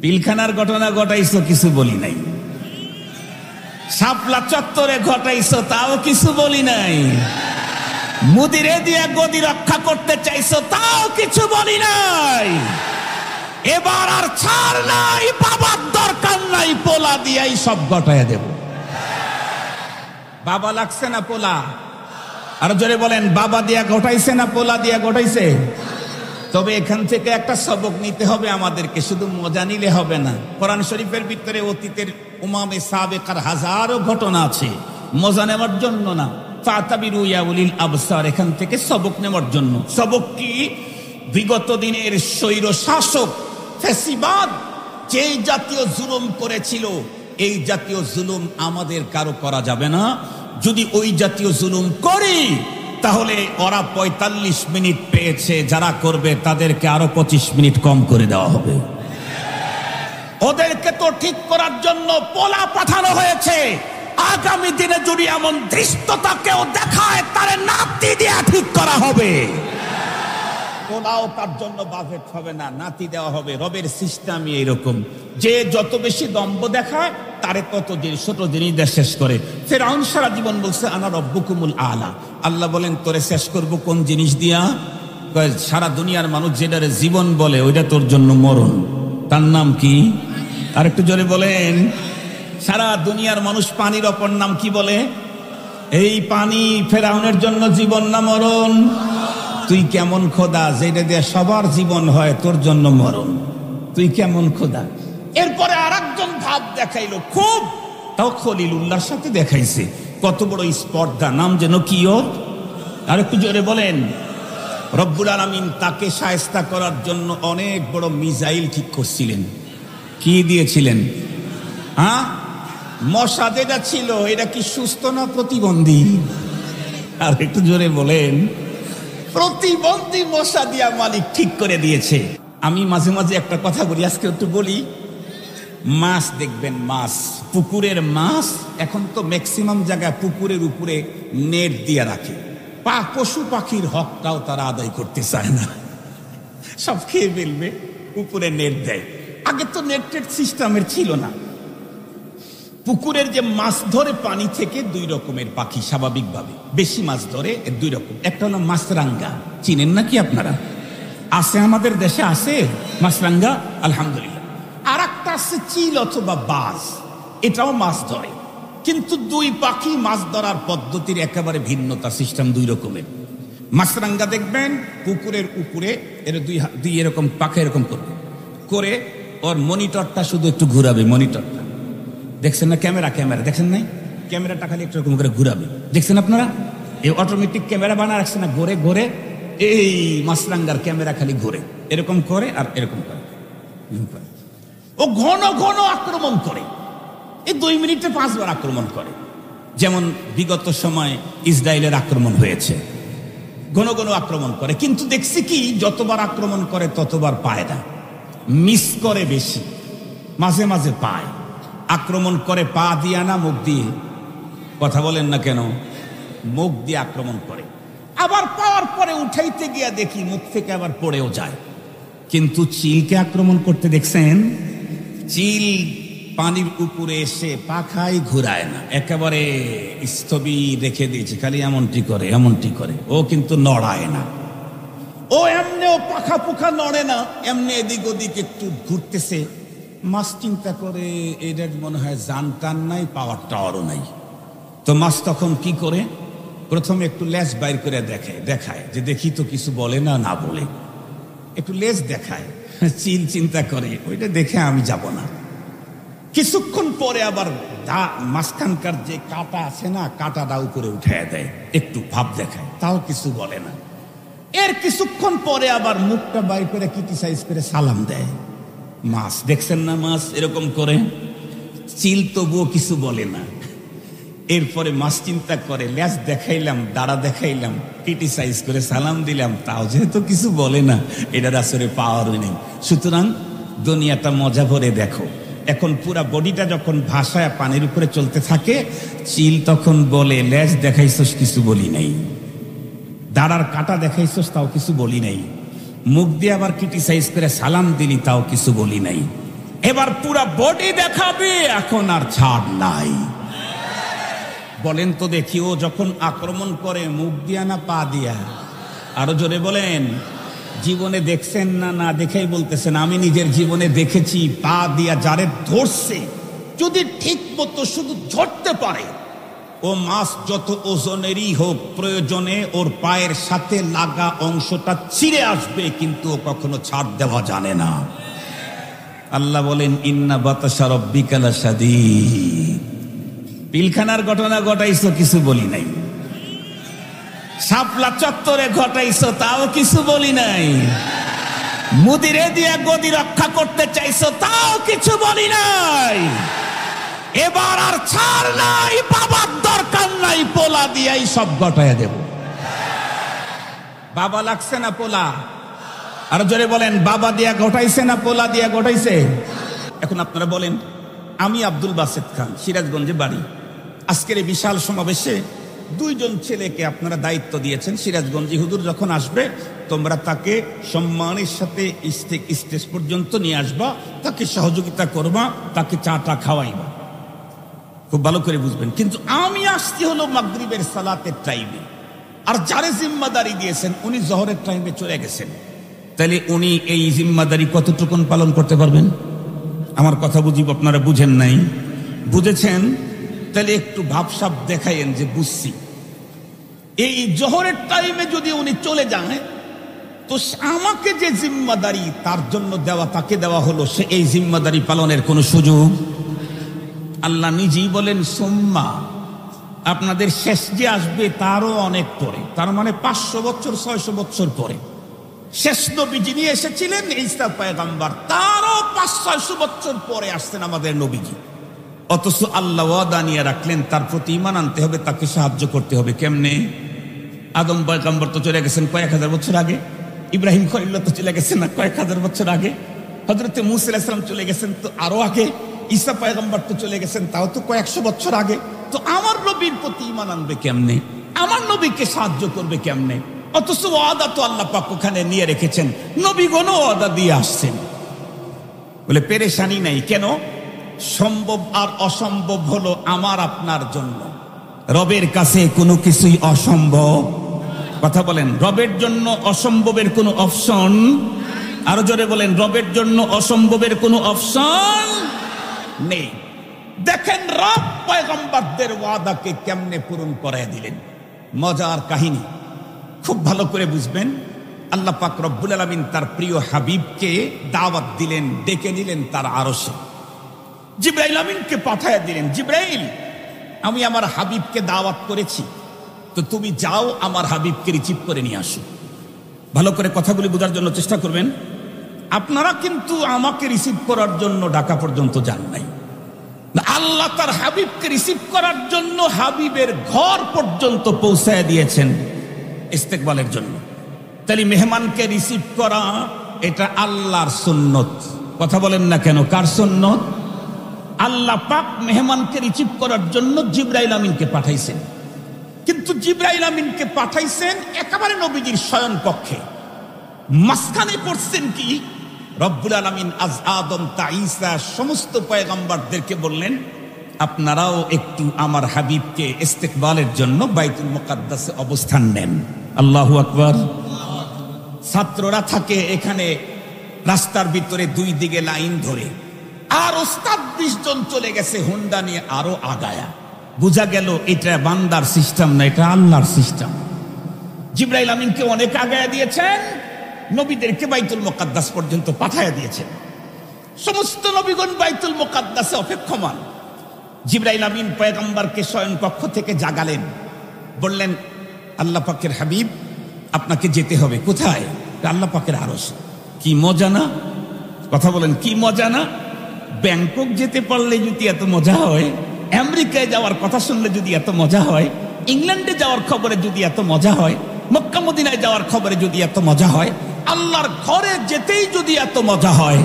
পিলখানার ঘটনা ঘটাইছো, কিছু বলি নাই। শাপলা চত্বরে ঘটাইছো, তাও কিছু বলি নাই। মুদিরে দিয়ে গদি রক্ষা করতে চাইছো, তাও কিছু বলি নাই। এবার আর ছাড় নাই, বাবার দরকার নাই, পোলা দিয়াই সব ঘটাইয়া দেব। বাবা লাগছে না পোলা? আর জোরে বলেন, বাবা দিয়া ঘটাইছে না পোলা দিয়া ঘটাইছে? তবে এখান থেকে একটা সবক নিতে হবে আমাদেরকে, শুধু মজা নিলে হবে না। কোরআন শরীফের ভিতরে অতীতের উমামে সাবেকার হাজারো ঘটনা আছে, মজা নেওয়ার জন্য না। ফাতাবিরু ইয়া উলিল আবসার, এখান থেকে সবক নেওয়ার জন্য। সবক কি? বিগত দিনের স্বৈর শাসক ফ্যাসিবাদ যেই জাতীয় জুলুম করেছিল, এই জাতীয় জুলুম আমাদের কারো করা যাবে না। যদি ওই জাতীয় জুলুম করি, তাহলে ওরা 45 মিনিট পেয়েছে, যারা করবে তাদেরকে আরো 25 মিনিট কম করে দেওয়া হবে। ওদেরকে তো ঠিক করার জন্য পোলা পাঠানো হয়েছে। আগামী দিনে যদি এমন ধৃষ্টতা কেউ দেখায়, তারে নাতি দিয়ে ঠিক করা হবে। পোলাও তার জন্য বাফেট হবে না, নাতি দেওয়া হবে। রবের সিস্টেমই এরকম, যে যত বেশি দম্ভ দেখায় তারে তত ছোট জিনিস শেষ করে। ফিরআউন সারা জীবন বলছে আনা রব্বুকুমুল আলা। আল্লাহ বলেন, তোরে শেষ করব কোন জিনিস দিয়া? সারা দুনিয়ার মানুষ যেটারে জীবন বলে, ওইটা তোর জন্য মরণ। তার নাম কি? আর একটু জোরে বলেন। সারা দুনিয়ার মানুষ পানির অপর নাম কি বলে? এই পানি ফিরআউনের জন্য জীবন না মরণ? তুই কেমন খোদা, যেটা দিয়ে সবার জীবন হয়, তোর জন্য মরণ? তুই কেমন খোদা? এরপরে আরেকজন ভাব দেখাইলো খুব, তাও খলিলুল্লাহর সাথে দেখাইছে। কত বড় স্পর্ধা! নাম যেন কি ওর? আর একটু জোরে বলেন। রব্বুল আলামিন তাকে শায়েস্তা করার জন্য অনেক বড় মিসাইল ঠিক করছিলেন। কি দিয়েছিলেন? মশা যেটা ছিল, এটা কি সুস্থ না প্রতিবন্ধী? আর একটু জোরে বলেন। প্রতিবন্ধী মশা দিয়া মালিক ঠিক করে দিয়েছে। আমি মাঝে মাঝে একটা কথা বলি, আজকে একটু বলি। মাছ দেখবেন, মাছ, পুকুরের মাছ এখন তো ম্যাক্সিমাম জায়গায় পুকুরের উপরে নেট দিয়ে রাখে। পশু পাখির হকটাও তারা আদায় করতে চায় না, সব খেয়ে ফেলবে, উপরে নেট দেয়। আগে তো নেটের সিস্টেমের ছিল না। পুকুরের যে মাছ ধরে পানি থেকে দুই রকমের পাখি স্বাভাবিকভাবে বেশি মাছ ধরে, দুই রকম। একটা হলো মাছরাঙ্গা, চিনেন নাকি আপনারা? আছে আমাদের দেশে, আছে মাছরাঙ্গা, আলহামদুলিল্লাহ। আর একটা আছে চিল অথবা বাজ, এটাও মাছ ধরে। কিন্তু দুই পাখি মাছ ধরার পদ্ধতির একেবারে ভিন্নতা, সিস্টেম দুই রকমের। মাছরাঙ্গা দেখবেন পুকুরের উপরে এর দুই এরকম পাখা এরকম করবে, করে ওর মনিটরটা শুধু একটু ঘুরাবে। মনিটরটা দেখছেন না? ক্যামেরা দেখছেন নাই? ক্যামেরাটা খালি একটু এরকম করে ঘুরাবে, দেখছেন আপনারা? এই অটোমেটিক ক্যামেরা বানা রাখছে না, ঘুরে ঘুরে এই মাছরাঙ্গার ক্যামেরা খালি ঘুরে, এরকম করে আর এরকম করে। ও ঘন ঘন আক্রমণ করে, এই 2 মিনিটে 5 বার আক্রমণ করে। যেমন বিগত সময় ইসরায়েলের আক্রমণ হয়েছে, ঘন ঘন আক্রমণ করে। কিন্তু দেখছি কি, যতবার আক্রমণ করে ততবার পায় না, মিস করে বেশি, মাঝে মাঝে পায়। আক্রমণ করে পা দিয়া না মুখ দিয়ে? কথা বলেন না কেন? মুখ দিয়ে আক্রমণ করে। আবার পাওয়ার পরে উঠাইতে গিয়া দেখি মুখ থেকে আবার পড়েও যায়। কিন্তু চিলকে আক্রমণ করতে দেখছেন? চিল পানির উপরে এসে পাখাই ঘুরায় না, একেবারে স্থবির রেখে দিয়েছে, খালি এমনটি করে এমনটি করে। ও কিন্তু নড়ায় না, ও এমনিও পাখা পুখা নড়ে না, এমনি এদিক ওদিক একটু ঘুরতেছে। মাছ চিন্তা করে এটার মনে হয় জান টান নাই, পাওয়ার টাওয়ারও নাই। তো মাছ তখন কি করে? প্রথমে একটু লেজ বাইর করে দেখায় যে দেখি তো কিছু বলে না, না বলে একটু লেজ দেখায়। চিল চিন্তা করে ওইটা দেখে আমি যাব না। কিছুক্ষণ পরে আবার মাঝখানকার যে কাঁটা আছে না, কাঁটাটা উপরে উঠায় দেয়, একটু ভাব দেখায়, তাও কিছু বলে না। এর কিছুক্ষণ পরে আবার মুখটা বাইর করে ক্রিটিসাইজ করে সালাম দেয়। মাছ দেখছেন না, মাছ এরকম করে। চিল তবুও কিছু বলে না। এরপরে মাছ চিন্তা করে, লেজ দেখাইলাম, দাঁড়া দেখাইলাম, ক্রিটিসাইজ করে সালাম দিলাম, তাও যেহেতু কিছু বলে না, এটার আসলে পাওয়ারও নেই। সুতরাং দুনিয়াটা মজা ভরে দেখো। এখন পুরা বডিটা যখন ভাসায় পানির উপরে চলতে থাকে, চিল তখন বলে, লেজ দেখাইছস, কিছু বলি নাই। দাঁড়ার কাটা দেখাইছস, তাও কিছু বলি নাই। মুখ দিয়ে আবার ক্রিটিসাইজ করে সালাম দিলি, তাও কিছু বলি নাই। এবার পুরা বডি দেখাবে, এখন আর ছাড় নাই। বলেন তো দেখি, ও যখন আক্রমণ করে মুখ দিয়া না পা দিয়া? আরো জোরে বলেন। জীবনে দেখছেন না? না দেখেই বলতেছেন। আমি নিজের জীবনে দেখেছি, পা দিয়া যারে ধরছে, যদি ঠিক মতো শুধু ঝরতে পারে, ও মাছ যত ওজনেরই হোক, প্রয়োজনে ওর পায়ের সাথে লাগা অংশটা ছিঁড়ে আসবে, কিন্তু ও কখনো ছাড় দেওয়া জানে না। আল্লাহ বলেন, ইন্না বাতাসা রাব্বিকা লাশাদীদ। পিলখানার ঘটনা ঘটাইছো, কিছু বলি নাই। শাপলা চত্বরে ঘটাইছো, তাও কিছু বলি নাই। মুদিরে দিয়া গদি রক্ষা করতে চাইছো, তাও কিছু বলি নাই। এবার আর ছাড় নাই, বাবার দরকার নাই, পোলা দিয়াই সব ঘটাইয়া দেব। বাবা লাগছে না পোলা? আর জোরে বলেন, বাবা দিয়া ঘটাইছে না পোলা দিয়া ঘটাইছে? এখন আপনারা বলেন, আমি আব্দুল বাসেত খান, সিরাজগঞ্জে বাড়ি। আজকের এই বিশাল সমাবেশে দুইজন ছেলেকে আপনারা দায়িত্ব দিয়েছেন। সিরাজগঞ্জে হুজুর যখন আসবে, তোমরা তাকে সম্মানের সাথে স্টেজ পর্যন্ত নিয়ে আসবা, তাকে সহযোগিতা করবা, তাকে চাটা খাওয়াইবা। খুব ভালো করে বুঝবেন। কিন্তু আমি আসছি হলো মাগরিবের সালাতের টাইমে, আর যারে জিম্মাদারি দিয়েছেন উনি জোহরের টাইমে চলে গেছেন। তাহলে উনি এই জিম্মাদারি কতটুকুন পালন করতে পারবেন? আমার কথা বুঝিব, আপনারা বুঝেন নাই? বুঝেছেন? তাহলে একটু ভাবসাব দেখাইন যে বুঝছি। এই জোহরের টাইমে যদি উনি চলে যায়, তো আমাকে যে জিম্মাদারি তার জন্য দেওয়া, তাকে দেওয়া হলো, সে এই জিম্মাদারি পালনের কোনো সুযোগ? আল্লাহ নিজেই বলেন, সুম্মা, আপনাদের শেষ যে আসবে তারও অনেক পরে, তার মানে 500 বছর 600 বছর পরে শেষ নবী যিনি এসেছিলেন ঈসা পয়গম্বর, তারও 500-600 বছর পরে আসছেন আমাদের নবীজি। অথচ আল্লাহ ওয়াদা নিয়ে রাখলেন, তার প্রতি ঈমান আনতে হবে, তাকে সাহায্য করতে হবে। কেমনে? আদম পয়গম্বর তো চলে গেছেন কয়েক হাজার বছর আগে, ইব্রাহিম খলিলুল্লাহ তো চলে গেছেন না কয়েক হাজার বছর আগে, হযরতে মূসা আলাইহিস সালাম চলে গেছেন তো আরো আগে, ঈসা পয়গম্বর তো চলে গেছেন তাও তো কয়েকশো বছর আগে। তো আমার নবীর প্রতি ঈমান আনবে কেমনে? আমার নবীকে সাহায্য করবে কেমনে? অথচ ওয়াদা তো আল্লাহ পাক ওখানে নিয়ে রেখেছেন, নবীগণও ওয়াদা দিয়ে আসছেন। বলে পেরেশানি নাই। কেন? সম্ভব আর অসম্ভব হলো আমার আপনার জন্য। রবের কাছে কোনো কিছুই অসম্ভব। কথা বলেন, রবের জন্য অসম্ভবের কোনো অপশন? আরো জোরে বলেন, রবের জন্য অসম্ভবের কোনো অপশন নেই। দেখেন রব পয়গম্বরদের ওয়াদাকে কেমনে পূরণ করায় দিলেন। মজার কাহিনী, খুব ভালো করে বুঝবেন। আল্লাহ পাক রব্বুল আলামিন তার প্রিয় হাবিবকে দাওয়াত দিলেন, ডেকে নিলেন তার আরশে। জিবরাইল আমিনকে পাঠায়া দিলেন, জিবরাইল, আমি আমার হাবিবকে দাওয়াত করেছি, তো তুমি যাও আমার হাবিবকে রিসিভ করে নিয়ে আসো। ভালো করে কথাগুলি বোঝার জন্য চেষ্টা করবেন। আপনারা কিন্তু আমাকে রিসিভ করার জন্য ঢাকা পর্যন্ত যান নাই, আল্লাহ তার হাবিবকে রিসিভ করার জন্য হাবিবের ঘর পর্যন্ত পৌঁছায় দিয়েছেন ইস্তেকবালের জন্য। তাহলে মেহমানকে রিসিভ করা এটা আল্লাহর সুন্নত। কথা বলেন না কেন? কার সুন্নত? আল্লাহ পাক মেহমানকে রিসিভ করার জন্য জিবরাইল আমিনকে পাঠাইছেন। কিন্তু জিবরাইল আমিনকে পাঠাইছেন একেবারে নবীজির শয়ন কক্ষে। মাঝখানে পড়ছেন কি? রব্বুল আলামিন আজ আদম তা ঈসা সমস্ত পয়গম্বরদেরকে বললেন, আপনারাও একটু আমার হাবিবকে ইস্তেকবালের জন্য বাইতুল মুকাদ্দাসে অবস্থান নেন। আল্লাহু আকবার। ছাত্ররা থাকে এখানে রাস্তার ভিতরে দুই দিকে লাইন ধরে, আর ওস্তাদ 20 জন চলে গেছে হুন্ডা নিয়ে আরো আগায়া। বুঝা গেল এটা বান্দার সিস্টেম না, এটা আল্লাহর সিস্টেম। জিবরাইল আমিনকে অনেক আগায়া দিয়েছেন, নবীদেরকে বাইতুল মুকাদ্দাস পর্যন্ত পাঠায়া দিয়েছেন। সমস্ত নবীগণ বাইতুল মুকাদ্দাসে অপেক্ষমান। জিবরাইল আমিন পয়গম্বরকে শয়ন কক্ষ থেকে জাগালেন, বললেন, আল্লাহ পাকের হাবিব, আপনাকে যেতে হবে। কোথায়? আল্লাহ পাকের আরশ। কি মজা না? কথা বলেন, কি মজা না? ব্যাংকক যেতে পারলে যদি এত মজা হয়, আমেরিকায় যাওয়ার কথা শুনলে যদি এত মজা হয়, ইংল্যান্ডে যাওয়ার খবরে যদি এত মজা হয়, মক্কা মদিনায় যাওয়ার খবরে যদি এত মজা হয়, আল্লাহর ঘরে যেতেই যদি এত মজা হয়,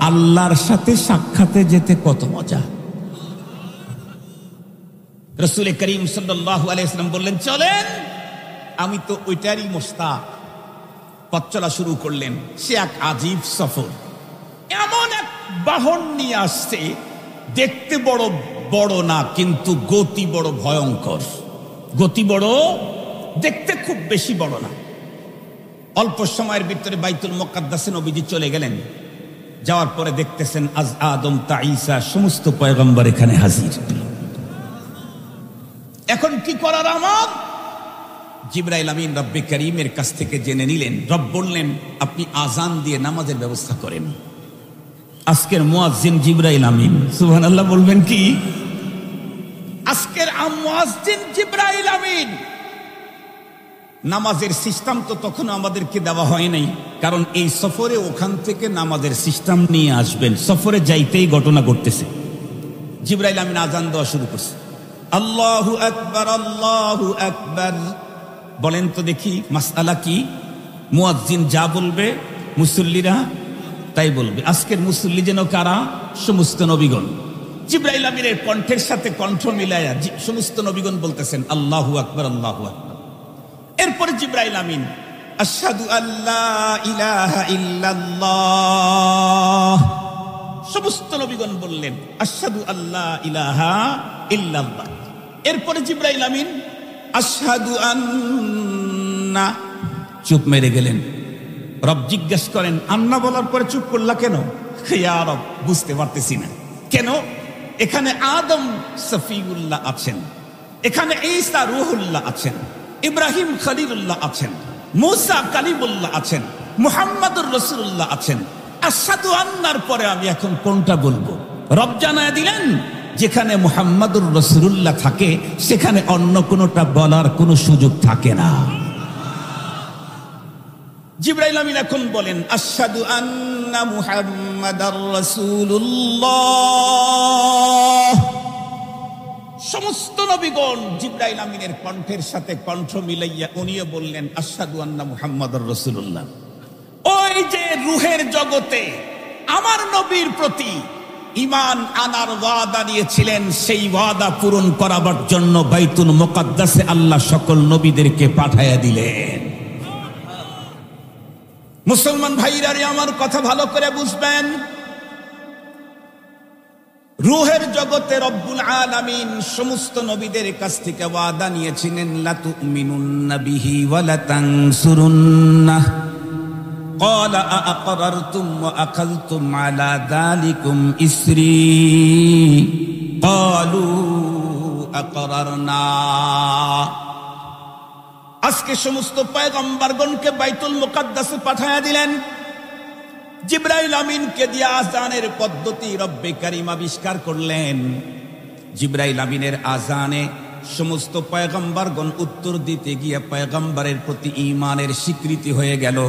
আল্লাহর সাথে সাক্ষাতে যেতে কত মজা। রাসূল করিম সাল্লাল্লাহু আলাইহি ওয়াসাল্লাম বললেন, চলেন। আমি তো ওইটারই মোস্তাক। পথ চলা শুরু করলেন। সে এক আজীব সফর। এমন এক বাহন নিয়ে আসছে, দেখতে বড় বড় না, কিন্তু গতি বড় ভয়ঙ্কর। গতি বড়, দেখতে খুব বেশি বড় না। অল্প সময়ের ভিতরে বাইতুল মুকাদ্দাসে নবীজি চলে গেলেন। যাওয়ার পরে দেখতেছেন আজ আদম তা ঈসা সমস্ত পয়গম্বর এখানে হাজির। এখন কি করার আমার? জিবরাইল আমিন রব্বে করিমের কাছ থেকে জেনে নিলেন। রব বললেন, আপনি আজান দিয়ে নামাজের ব্যবস্থা করেন। আজকের মুয়াজ্জিন জিবরাইল আমিন। সুবহানাল্লাহ বলবেন কি? আজকের মুয়াজ্জিন জিবরাইল আমিন। নামাজের সিস্টেম তো তখন আমাদেরকে দেওয়া হয় নাই, কারণ এই সফরে ওখান থেকে নামাজের সিস্টেম নিয়ে আসবেন। সফরে যাইতেই ঘটনা ঘটতেছে। জিবরাইল আমিন আজান দেওয়া শুরু করছে। আল্লাহু আকবার, আল্লাহু আকবার। বলেন তো দেখি মাসআলা কি? মুয়াজ্জিন যা বলবে মুসল্লিরা তাই বলবে। আজকের মুসল্লি যেন কারা? সমস্ত নবীগণ। জিবরাইল আমিনের কণ্ঠের সাথে কণ্ঠ মিলায়া সমস্ত নবীগণ বলতেছেন আল্লাহু আকবার, আল্লাহু আকবার। এরপরে জিবরাইল আমিন আশহাদু আল্লা ইলাহা ইল্লাল্লাহ, সমস্ত নবীগণ বললেন আশহাদু আল্লা ইলাহা ইল্লাল্লাহ। এরপরে জিবরাইল আমিন আশহাদু আন্না, চুপ মেরে গেলেন। রব জিজ্ঞেস করেন, আন্না বলার পরে চুপ করলা কেন? ইয়া রব, বুঝতে পারতেছি না কেন। এখানে আদম সফিউল্লাহ আছেন, এখানে ঈসা রূহুল্লাহ আছেন, ইব্রাহিম খলিলুল্লাহ আছেন, মুসা কালিমুল্লাহ আছেন, মুহাম্মাদুর রাসূলুল্লাহ আছেন। আশহাদু আন্নার পরে আমি এখন কোনটা বলবো? রব জানায় দিলেন, যেখানে মুহাম্মাদুর রাসূলুল্লাহ থাকে সেখানে অন্য কোনটা বলার কোনো সুযোগ থাকে না। জিবরাইল আমিন এখন বলেন আশহাদু আন্না মুহাম্মাদার রাসূলুল্লাহ। সমস্ত নবীগণ জিবরাইল আমিনের কণ্ঠের সাথে কণ্ঠ মিলাইয়া উনিও বললেন আশহাদু আন্না মুহাম্মাদার রাসূলুল্লাহ। ওই যে রূহের জগতে আমার নবীর প্রতি ঈমান আনার ওয়াদা নিয়েছিলেন, সেই ওয়াদা পূরণ করাবার জন্য বাইতুল মুকাদ্দাসে আল্লাহ সকল নবীদেরকে পাঠাইয়া দিলেন। মুসলমান ভাইরা আমার কথা ভালো করে বুঝবেন। রূহের জগতে রব্বুল আলামিন সমস্ত নবীদের কাছ থেকে ওয়াদা নিয়েছিলেন, লা তুমিনুন্না বিহি ওয়া লা তানসুরুন্নাহ। قال أأقررتم وأخذتم على ذلكم إسري قالوا أقررنا। আজকে সমস্ত পয়গম্বরগণকে বাইতুল মুকাদ্দাসে পাঠায়া দিলেন। জিবরাইল আমিনকে দিয়ে আজানের পদ্ধতি রব্বে কারীম আবিষ্কার করলেন। জিবরাইল আমিনের আজানে সমস্ত পয়গম্বরগণ উত্তর দিতে গিয়ে পয়গম্বরের প্রতি ঈমানের স্বীকৃতি হয়ে গেল।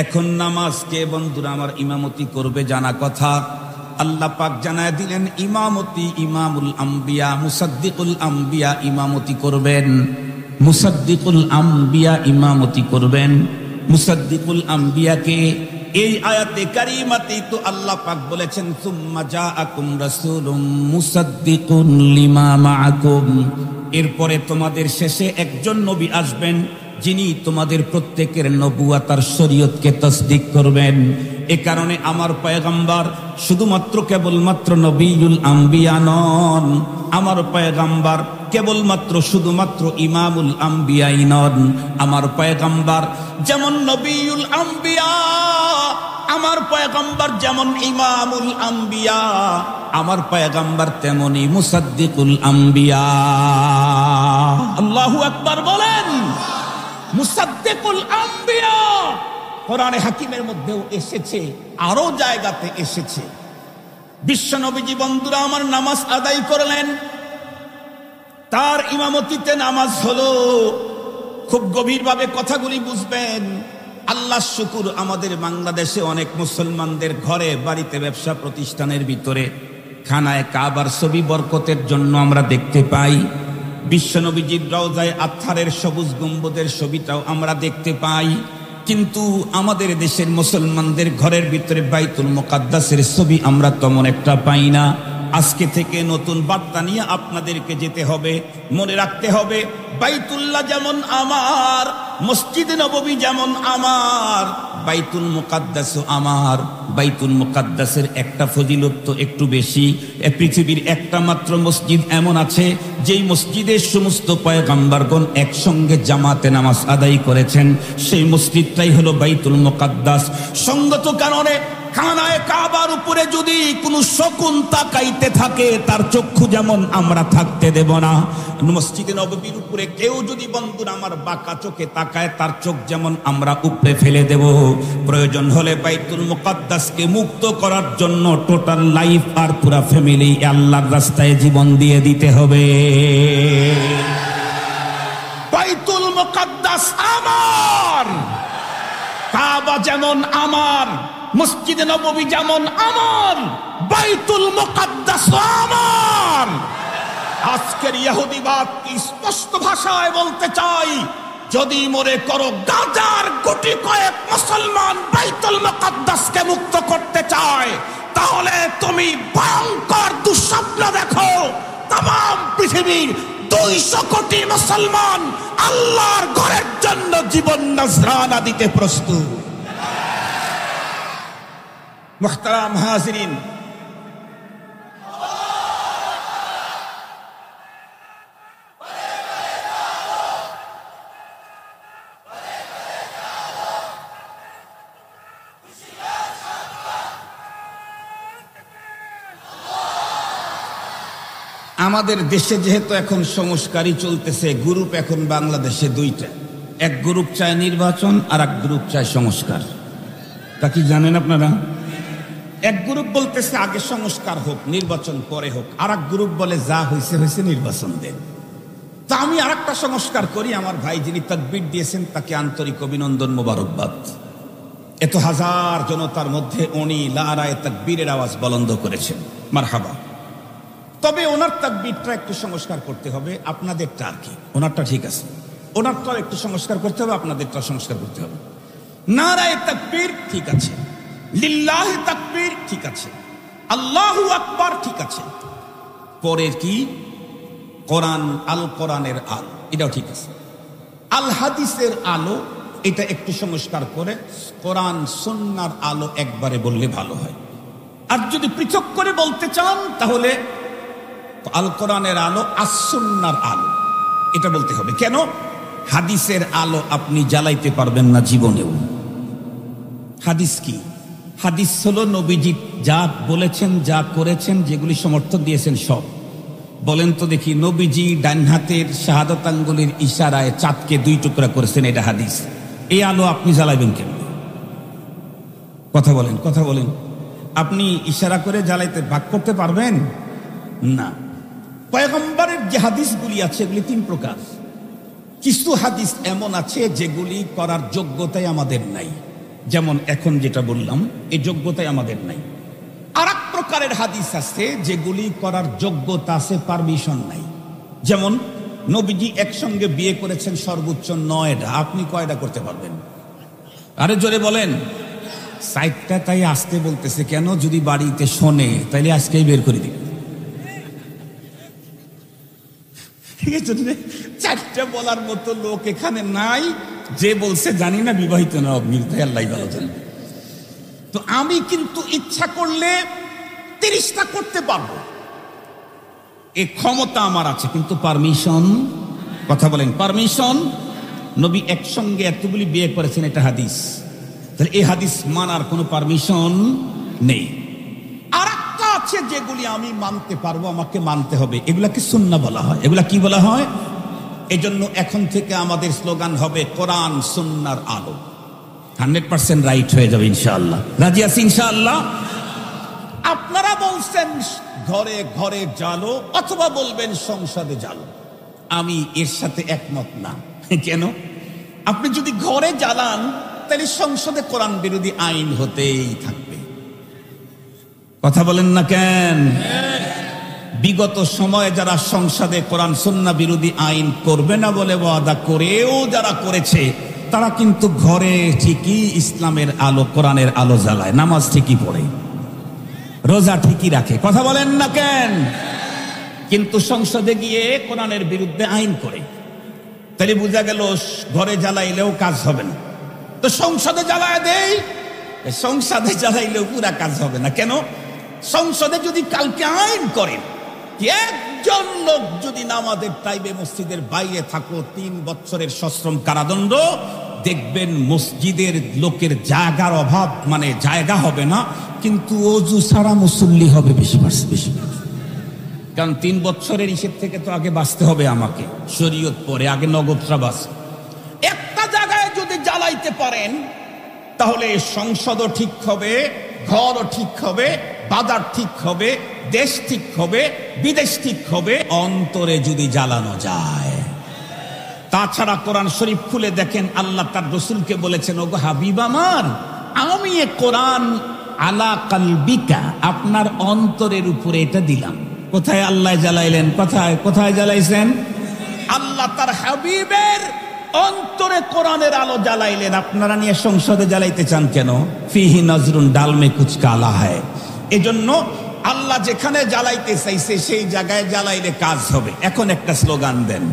এখন নামাজকে বন্ধুরা আমার ইমামতি করবে জানা কথা। আল্লাহ পাক জানায় দিলেন ইমামতি ইমামুল আম্বিয়া মুসাদ্দিকুল আম্বিয়া ইমামতি করবেন। মুসাদ্দিকুল আম্বিয়া ইমামতি করবেন। মুসাদ্দিকুল আম্বিয়াকে এই আয়াতে কারিমাতেই তো আল্লাহ পাক বলেছেন সুম্মা জাআকুম রাসূলুম মুসাদ্দিকুন লিমা মাআকুম। এরপরে তোমাদের শেষে একজন নবী আসবেন যিনি তোমাদের প্রত্যেকের নবুয়াত আর শরীয়তকে তাসদিক করবেন। এ কারণে আমার পয়গম্বর শুধুমাত্র কেবলমাত্র নবিয়ুল আম্বিয়া নন, আমার পয়গম্বর কেবলমাত্র শুধুমাত্র ইমামুল আম্বিয়াই নন। আমার পয়গম্বর যেমন নবিয়ুল আম্বিয়া, আমার পয়গম্বর যেমন ইমামুল আম্বিয়া, আমার পয়গম্বর তেমনি মুসাদ্দিকুল আম্বিয়া। আল্লাহু আকবার বলেন। মুসাদ্দিকুল আম্বিয়া কোরআনে হাকিমের মধ্যেও এসেছে, আরো জায়গাতে এসেছে। বিশ্ব নবীজি বন্ধুরা আমার নামাজ আদায় করলেন, তার ইমামতিতে নামাজ হলো। খুব গভীরভাবে কথাগুলি বুঝবেন। আল্লাহ শুকুর, আমাদের বাংলাদেশে অনেক মুসলমানদের ঘরে বাড়িতে ব্যবসা প্রতিষ্ঠানের ভিতরে খানায় কাবার ছবি বরকতের জন্য আমরা দেখতে পাই। বিশ্বনবীজির রওজায় আত্থারের সবুজ গম্বুজের ছবিটাও আমরা দেখতে পাই। কিন্তু আমাদের দেশের মুসলমানদের ঘরের ভিতরে বাইতুল মুকাদ্দাসের ছবি আমরা তেমন একটা পাই না। আজকে থেকে নতুন বার্তা নিয়ে আপনাদেরকে যেতে হবে, মনে রাখতে হবে বাইতুল্লাহ যেমন আমার, মসজিদ নববী যেমন আমার, বাইতুল মুকাদ্দাস আমার। বাইতুল মুকাদ্দাসের একটা ফজিলত তো একটু বেশি। পৃথিবীর একটা মাত্র মসজিদ এমন আছে যেই মসজিদের সমস্ত পয়গম্বরগণ একসঙ্গে জামাতে নামাজ আদায় করেছেন, সেই মসজিদটাই হলো বাইতুল মুকাদ্দাস। সঙ্গত কারণে খানায়ে কাবার উপরে যদি কোনো শকুন তাকাইতে থাকে, তার চক্ষু যেমন আমরা থাকতে দেব না। মসজিদে নববীর উপরে কেউ যদি বন্ধুরা আমার বাঁকা চোখে তাকায়, তার চোখ যেমন আমরা উপরে ফেলে দেব। প্রয়োজন হলে বাইতুল মুকাদ্দাসকে মুক্ত করার জন্য টোটাল লাইফ আর পুরা ফ্যামিলি আল্লাহর রাস্তায় জীবন দিয়ে দিতে হবে। বাইতুল মুকাদ্দাস আমার, কাবা যেমন আমার, মসজিদে নববী যেমন আমার, বাইতুল মুকাদ্দাস আমার। আজকের ইহুদিবাদ স্পষ্ট ভাষায় বলতে চাই, যদি মনে করো গাজার গুটি কয়েক মুসলমান বাইতুল মুকাদ্দাসকে মুক্ত করতে চায়, তাহলে তুমি ভয়ঙ্কর দুঃস্বপ্ন দেখো। তাম পৃথিবীর 200 কোটি মুসলমান আল্লাহর ঘরের জন্য জীবন নজরানা দিতে প্রস্তুত। মুহতারাম হাজিরিন, আমাদের দেশে যেহেতু এখন সংস্কারই চলতেছে, গ্রুপ এখন বাংলাদেশে দুইটা। এক গ্রুপ চায় নির্বাচন, আর এক গ্রুপ চায় সংস্কার। তা কি জানেন আপনারা? এক গ্রুপ বলতেছে আগে সংস্কার হোক, নির্বাচন পরে হোক। আর এক গ্রুপ বলে যা হয়েছে হয়েছে, নির্বাচন দেন। তা আমি আর একটা সংস্কার করি। আমার ভাই যিনি তাকবীর দিয়েছেন তাকে আন্তরিক অভিনন্দন, মোবারকবাদ। এত হাজার জনতার মধ্যে উনি লারায়ে তাকবীরের আওয়াজ বলন্দ করেছেন, মারহাবা। তবে ওনার তাকবীরটা একটু সংস্কার করতে হবে। আপনাদেরটা আর কি, ওনারটা ঠিক আছে, ওনারটা একটু সংস্কার করতে হবে, আপনাদেরটা সংস্কার করতে হবে। নারায়ে তাকবীর ঠিক আছে, লিল্লাহি তাকবীর ঠিক আছে, আল্লাহু আকবার ঠিক আছে। পরের কি? কোরআন, আল কোরআনের আলো, এটাও ঠিক আছে। আল হাদিসের আলো, এটা একটু সংস্কার করে কোরআন সুন্নাহর আলো একবারে বললে ভালো হয়। আর যদি পৃথক করে বলতে চান তাহলে আল কোরআনের আলো, আস সুন্নাহর আলো, এটা বলতে হবে। কেন? হাদিসের আলো আপনি জ্বালাইতে পারবেন না জীবনেও। হাদিস কি? হাদিস হলো নবীজি যা বলেছেন, যা করেছেন, যেগুলি সমর্থন দিয়েছেন সব। বলেন তো দেখি, নবীজি ডান হাতের শাহাদাত আঙ্গুলের ইশারায় চাঁদকে 2 টুকরা করেছেন, এটা হাদিস। এই আলো আপনি জ্বালাবেন কেন? কথা বলেন, কথা বলেন। আপনি ইশারা করে জ্বালাইতে ভাগ করতে পারবেন না। পয়গম্বরের যে হাদিসগুলি আছে এগুলি 3 প্রকার। কিছু হাদিস এমন আছে যেগুলি করার যোগ্যতাই আমাদের নাই, যেমন এখন যেটা বললাম, এই যোগ্যতাই আমাদের নাই। আর এক প্রকারের হাদিস আছে যেগুলি করার যোগ্যতা আছে, পারমিশন নাই। যেমন নবীজি একসঙ্গে বিয়ে করেছেন সর্বোচ্চ 9টা, আপনি কয়টা করতে পারবেন? আরে জোরে বলেন। 4টা, তাই আসতে বলতেছে কেন? যদি বাড়িতে শোনে তাইলে আজকেই বের করে দিবে। 4টা বলার মতো লোক এখানে নাই। যে বলছে জানি না, বিবাহিত না অবিবাহিত, আল্লাহ ভালো জানে। তো আমি কিন্তু ইচ্ছা করলে 30টা করতে পারবো, এই ক্ষমতা আমার আছে, কিন্তু পারমিশন, কথা বলেন, পারমিশন। নবী একসঙ্গে এতগুলি বিয়ে করেছেন, এটা হাদিস। তাহলে এই হাদিস মানার কোনো পারমিশন নেই। আর একটা আছে যেগুলি আমি মানতে পারবো, আমাকে মানতে হবে, এগুলাকে সুন্নাহ বলা হয়। এগুলা কি বলা হয়? এজন্য এখন থেকে আমাদের স্লোগান হবে কোরআন সুন্নাহর আলো। 100% রাইট হয়ে যাবে ইনশাআল্লাহ। রাজি আছি ইনশাআল্লাহ? আপনারা বলছেন ঘরে ঘরে জ্বালো, অথবা বলবেন সংসদে জ্বালো। আমি এর সাথে একমত না। কেন? আপনি যদি ঘরে জ্বালান তাহলে সংসদে কোরআন বিরোধী আইন হতেই থাকবে। কথা বলেন না কেন? বিগত সময়ে যারা সংসদে কোরআন সুন্নাহ বিরোধী আইন করবে না বলে ওয়াদা করেও যারা করেছে, তারা কিন্তু ঘরে ঠিকই ইসলামের আলো, কোরআনের আলো জ্বালায়, নামাজ ঠিকই পড়ে, রোজা ঠিকই রাখে। কথা বলেন না কেন? কিন্তু সংসদে গিয়ে কোরআনের বিরুদ্ধে আইন করে। তাহলে বোঝা গেল ঘরে জ্বালাইলেও কাজ হবে না। তো সংসদে জ্বালায় দেই, সংসদে জ্বালাইলেও পুরা কাজ হবে না। কেন? সংসদে যদি কালকে আইন করেন একজন লোক যদি নামাজের টাইমে মসজিদের বাইরে থাকো 3 বছরের সশ্রম কারাদণ্ড, দেখবেন মসজিদের লোকের জায়গার অভাব, মানে জায়গা হবে না, কিন্তু অজু ছাড়া মুসল্লি হবে বেশি। কারণ 3 বছরের ইসের থেকে তো আগে বাঁচতে হবে আমাকে, শরীয়ত পরে আগে নগদটা বাঁচ। একটা জায়গায় যদি জ্বালাইতে পারেন তাহলে সংসদও ঠিক হবে, ঘরও ঠিক হবে, বাজার ঠিক হবে, দেশ ঠিক হবে, বিদেশ ঠিক হবে, অন্তরে যদি জ্বালানো যায়। তাছাড়া কোরআন শরীফ খুলে দেখেন, আল্লাহ তার রাসূলকে বলেছেন, ওগো হাবিব আমার, আমি এ কোরআন আলা কলবিকা, আপনার অন্তরের উপরে এটা দিলাম। কোথায় আল্লাহ জ্বালাইলেন? কোথায় জ্বালাইছেন? আল্লাহ তার হাবিবের অন্তরে কোরআনের আলো জ্বালাইলেন। আপনারা নিয়ে সংসদে জ্বালাইতে চান কেন? ফিহি নজরুন ডাল মে কুছ কালা হয়। এজন্য আল্লাহ যেখানে জ্বালাইতে চাইছে সেই জায়গায় জ্বালাইলে কাজ হবে। এখন একটা স্লোগান দেন,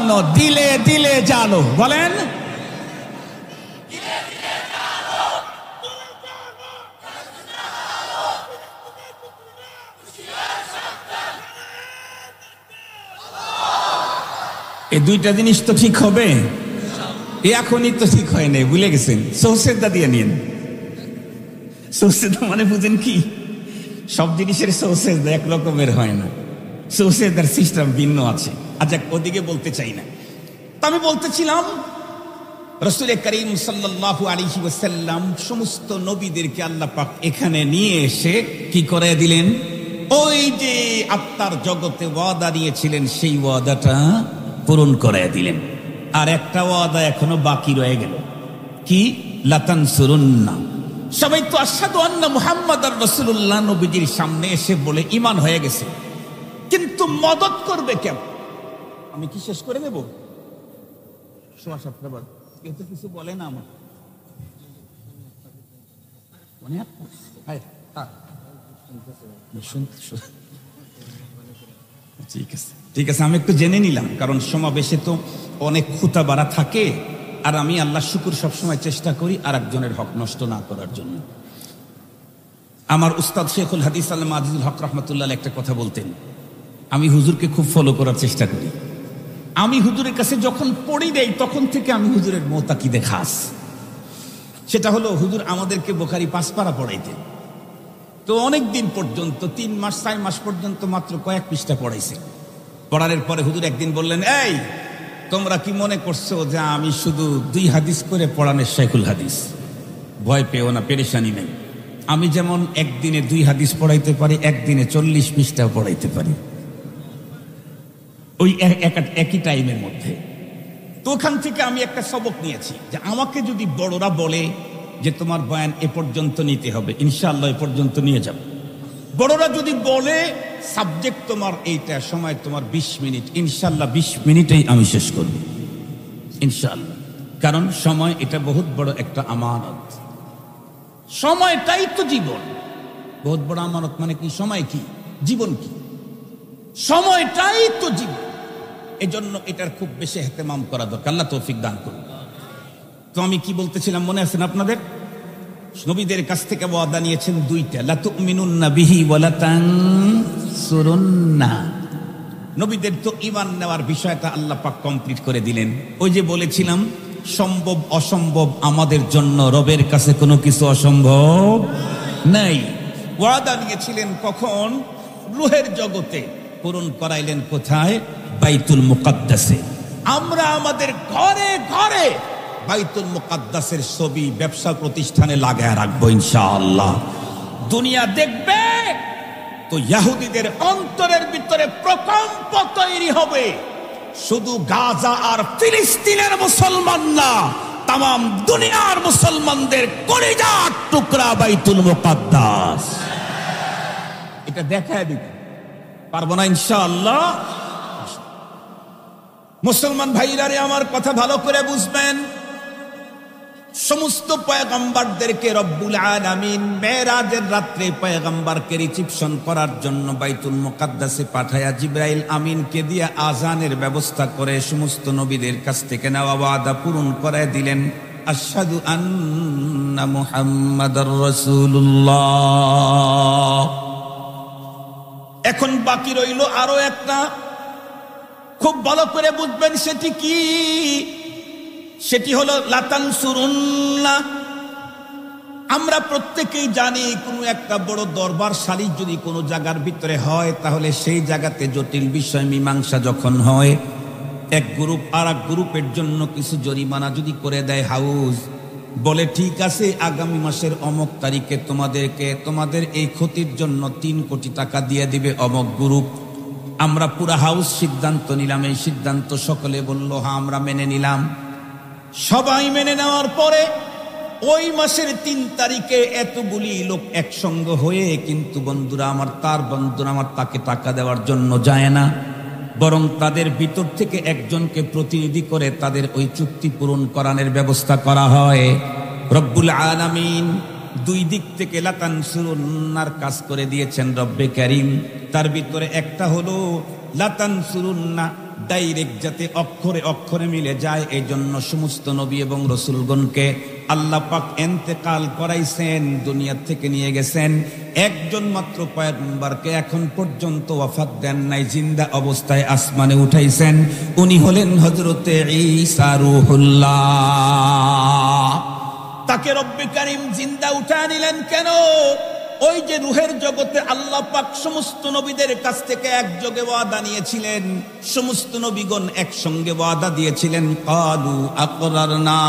নো, দিলে দিলে জ্বালো। বলেন, এই দুইটা জিনিস তো ঠিক হবে। এখনই তো ঠিক হয় নাই, ভুলে গেছেন। সৌসেদা দিয়ে নিন। সৌসেদা মানে বুঝেন কি? সব জিনিসের সৌসেদা এক রকমের হয় না, সৌসেদার সিস্টেম ভিন্ন আছে। আচ্ছা, ওদিকে বলতে চাই না। তো আমি বলতেছিলাম, রাসূল করিম সাল্লাল্লাহু আলাইহি ওয়াসাল্লাম সমস্ত নবীদেরকে আল্লাহ পাক এখানে নিয়ে এসে কি করে দিলেন? ওই যে আত্মার জগতে ওয়াদা নিয়েছিলেন সেই ওয়াদাটা পূরণ করে দিলেন। আর একটা ওয়াদা এখনো বাকি রয়ে গেল, কি? লাতানসুরুন্না। সবাই তো আশহাদু আন্না মুহাম্মাদার রাসূলুল্লাহ নবীজির সামনে এসে বলে ঈমান হয়ে গেছে, কিন্তু মদদ করবে কেমন? আমি কি শেষ করে দেব? সোয়া 7টা বাজে, কেউ তো কিছু বলে না আমার। ঠিক আছে, আমি একটু জেনে নিলাম, কারণ সমাবেশে তো অনেক খুঁতাবারা থাকে, আর আমি আল্লাহ শুকুর সবসময় চেষ্টা করি আর একজনের হক নষ্ট না করার জন্য। আমার উস্তাদ শেখুল হাদিস আল্লামা আজিজুল হক রহমতুল্লাহ একটা কথা বলতেন, আমি হুজুরকে খুব ফলো করার চেষ্টা করি। আমি হুজুরের কাছে যখন পড়ি দেই তখন থেকে আমি হুজুরের মোতাকিদে খাস। সেটা হলো, হুজুর আমাদেরকে বুখারী 5 পারা পড়াইতেন। তো অনেক দিন পর্যন্ত 3 মাস 4 মাস পর্যন্ত মাত্র কয়েক পৃষ্ঠা পড়াইছে। পড়ানোর পরে হুজুর একদিন বললেন, এই তোমরা কি মনে করছো যে আমি শুধু 2 হাদিস করে পড়ানোর শেখুল হাদিস? ভয় পেও না, পেরেশানি নেই। আমি যেমন একদিনে 2 হাদিস পড়াইতে পারি, একদিনে 40 পৃষ্ঠা পড়াইতে পারি, ওই একই টাইমের মধ্যে। তো ওখান থেকে আমি একটা সবক নিয়েছি যে আমাকে যদি বড়রা বলে যে তোমার বয়ান এ পর্যন্ত নিতে হবে, ইনশাআল্লাহ এ পর্যন্ত নিয়ে যাব। বড়রা যদি বলে সাবজেক্ট তোমার এইটা, সময় তোমার 20 মিনিট, ইনশাআল্লাহ 20 মিনিটেই আমি শেষ করব ইনশাআল্লাহ। কারণ সময় এটা বহুত বড় একটা আমানত। সময়টাই তো জীবন। বহুত বড় আমানত মানে কি? সময় কি? জীবন কি? সময়টাই তো জীবন। এজন্য এটার খুব বেশি ইহতিমাম করা দরকার। আল্লাহ তৌফিক দান করুন। তো আমি কি বলতেছিলাম মনে আছে না আপনাদের? নবীদের কাছ থেকে ওয়াদা নিয়েছেন 2টা, লা তুমিনুন্না বিহি ওয়া লা তানসুরুন্না। নবীদের তো ঈমান নেওয়ার বিষয়টা আল্লাহ পাক কমপ্লিট করে দিলেন। ওই যে বলেছিলাম, সম্ভব অসম্ভব আমাদের জন্য রবের কাছে কোনো কিছু অসম্ভব নাই। ওয়াদা নিয়েছিলেন কখন? রূহের জগতে। পূরণ করাইলেন কোথায়? বাইতুল মুকাদ্দাসে। আমরা আমাদের ঘরে ঘরে বাইতুল মুকাদ্দাসের ছবি ব্যবসা প্রতিষ্ঠানে লাগায় রাখবো ইনশাআল্লাহ। দুনিয়া দেখবে তো ইহুদিদের অন্তরের ভিতরে প্রকম্প তৈরি হবে। শুধু গাজা আর ফিলিস্তিনের মুসলমান না, তাম দুনিয়ার মুসলমানদের কলিজার টুকরা বাইতুল মুকাদ্দাস। এটা দেখায় দিতে পারবো না ইনশাআল্লাহ। মুসলমান ভাইরা রে, আমার কথা ভালো করে বুঝবেন। সমস্ত পয়গম্বরদেরকে রব্বুল আলামিন মেরাজের রাত্রে পয়গম্বরকে রিসিপশন করার জন্য বাইতুল মুকাদ্দাসে পাঠায়া জিবরাইল আমিনকে দিয়ে আজানের ব্যবস্থা করে সমস্ত নবীদের কাছ থেকে নেওয়া ওয়াদা পূরণ করে দিলেন। আশহাদু আন্না মুহাম্মাদার রাসূলুল্লাহ। এখন বাকি রইল আরো একটা, খুব ভালো করে বুঝবেন সেটি কি। সেটি হলো লাতানসুরুন্নাহ। আমরা প্রত্যেকেই জানি কোনো একটা বড় দরবারশালী যদি কোনো জায়গার ভিতরে হয়, তাহলে সেই জায়গাতে জটিল বিষয় মীমাংসা যখন হয়, এক গ্রুপ আর এক গ্রুপের জন্য কিছু জরিমানা যদি করে দেয় হাউস, বলে ঠিক আছে আগামী মাসের অমুক তারিখে তোমাদের এই ক্ষতির জন্য 3 কোটি টাকা দিয়ে দিবে অমুক গ্রুপ। আমরা পুরা হাউস সিদ্ধান্ত নিলাম। এই সিদ্ধান্ত সকলে বলল হ্যাঁ আমরা মেনে নিলাম। সবাই মেনে নেওয়ার পরে ওই মাসের 3 তারিখে এতগুলি লোক একসঙ্গে হয়ে কিন্তু বন্ধুরা আমার তাকে টাকা দেওয়ার জন্য যায় না, বরং তাদের ভিতর থেকে একজনকে প্রতিনিধি করে তাদের ওই চুক্তি পূরণ করানোর ব্যবস্থা করা হয়। রব্বুল আলামিন 2 দিক থেকে লাতানসুরুন্নার কাজ করে দিয়েছেন রব্বে কারীম। তার ভিতরে একটা হলো লাতানসুরুন্না ডাইরেক্ট যাতে অক্ষরে অক্ষরে মিলে যায়, এই জন্য সমস্ত নবী এবং রসুলগণকে আল্লাহ পাক ইন্তেকাল করাইছেন, দুনিয়া থেকে নিয়ে গেছেন। একজন মাত্র পয়গম্বরকে এখন পর্যন্ত ওয়াফাত দেন নাই, জিন্দা অবস্থায় আসমানে উঠাইছেন। উনি হলেন হযরতে ঈসা রূহুল্লাহ। তাকে রব্বে কারীম জিন্দা উঠায় নিলেন কেন? ওই যে রুহের জগতে আল্লাহ পাক সমস্ত নবীদের কাছ থেকে একযোগে ওয়াদা নিয়েছিলেন, সমস্ত নবীগণ একসঙ্গে ওয়াদা দিয়েছিলেন, ক্বালু আকরারনা।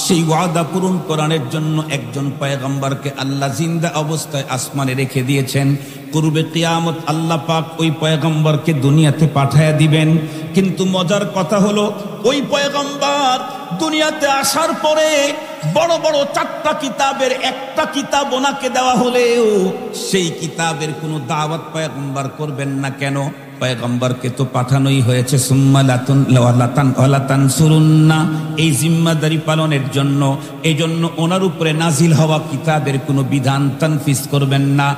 সেই ওয়াদা পূরণ করার জন্য একজন পয়গম্বরকে আল্লাহ জিন্দা অবস্থায় আসমানে রেখে দিয়েছেন। পূর্বে কিয়ামত আল্লাহ পাক ওই পয়গম্বরকে দুনিয়াতে পাঠায়া দিবেন। কিন্তু মজার কথা হলো ওই পয়গম্বর দুনিয়াতে আসার পরে বড় বড় 4টা কিতাবের একটা কিতাব ওনাকে দেওয়া হলেও সেই কিতাবের কোনো দাওয়াত পয়গম্বর করবেন না কেন? পয়গম্বরকে তো পাঠানোই হয়েছে সুম্মা লাতানসুরুন্নাহ, এই জিম্মাদারি পালনের জন্য। এই জন্য ওনার উপরে নাজিল হওয়া কিতাবের কোনো বিধান তানফিজ করবেন না।